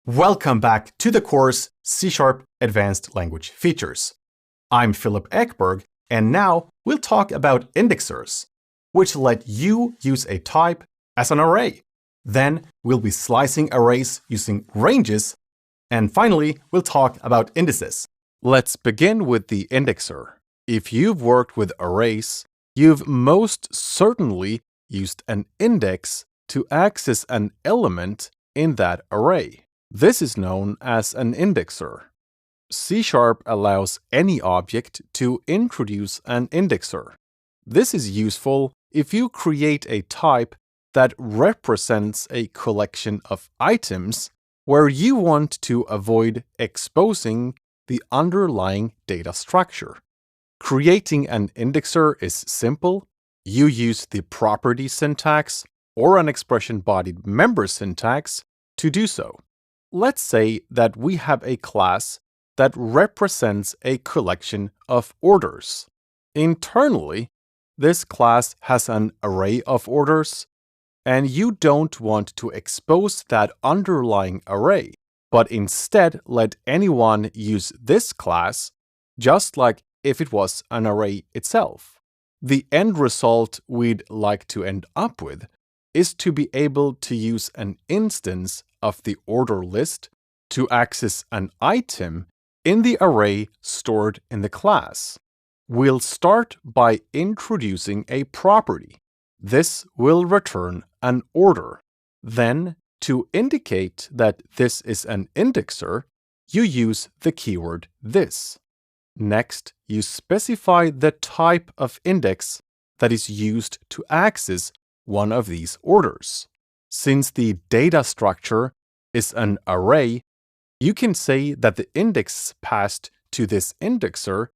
Welcome back to the course C# Advanced Language Features. I'm Philip Ekberg, and now we'll talk about indexers, which let you use a type as an array. Then we'll be slicing arrays using ranges, and finally we'll talk about indices. Let's begin with the indexer. If you've worked with arrays, you've most certainly used an index to access an element in that array. This is known as an indexer. C# allows any object to introduce an indexer. This is useful if you create a type that represents a collection of items where you want to avoid exposing the underlying data structure. Creating an indexer is simple. You use the property syntax or an expression-bodied member syntax to do so. Let's say that we have a class that represents a collection of orders. Internally, this class has an array of orders, and you don't want to expose that underlying array, but instead let anyone use this class, just like if it was an array itself. The end result we'd like to end up with is to be able to use an instance of the order list to access an item in the array stored in the class. We'll start by introducing a property. This will return an order. Then, to indicate that this is an indexer, you use the keyword this. Next, you specify the type of index that is used to access one of these orders. Since the data structure is an array, you can say that the index passed to this indexer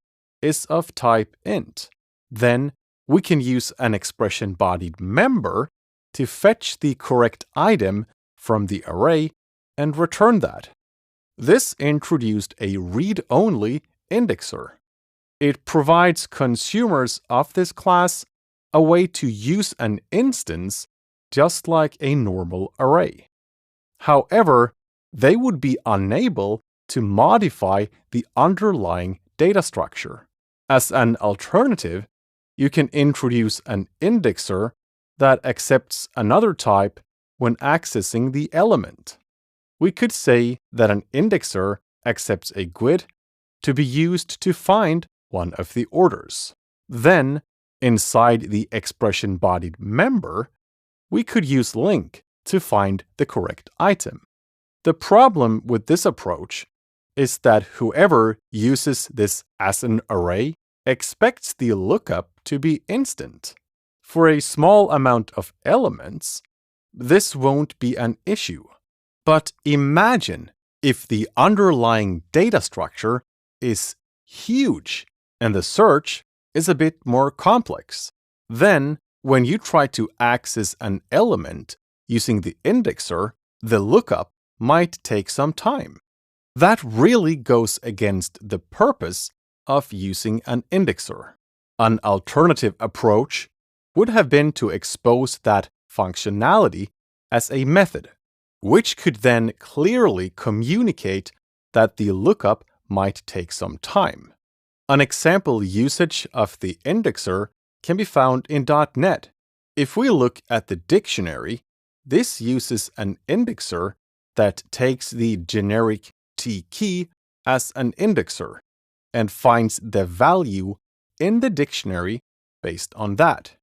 is of type int. Then we can use an expression-bodied member to fetch the correct item from the array and return that. This introduced a read-only indexer. It provides consumers of this class a way to use an instance just like a normal array. However, they would be unable to modify the underlying data structure. As an alternative, you can introduce an indexer that accepts another type when accessing the element. We could say that an indexer accepts a GUID to be used to find one of the orders. Then, inside the expression-bodied member, we could use LINK to find the correct item. The problem with this approach is that whoever uses this as an array expects the lookup to be instant. For a small amount of elements, this won't be an issue. But imagine if the underlying data structure is huge and the search is a bit more complex. Then, when you try to access an element using the indexer, the lookup might take some time. That really goes against the purpose of using an indexer. An alternative approach would have been to expose that functionality as a method, which could then clearly communicate that the lookup might take some time. An example usage of the indexer can be found in .NET. If we look at the dictionary, this uses an indexer that takes the generic T-key as an indexer and finds the value in the dictionary based on that.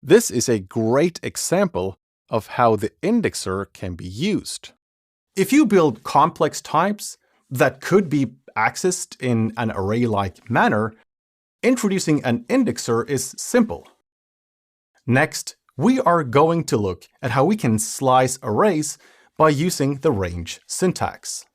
This is a great example of how the indexer can be used. If you build complex types that could be accessed in an array-like manner, introducing an indexer is simple. Next, we are going to look at how we can slice arrays by using the range syntax.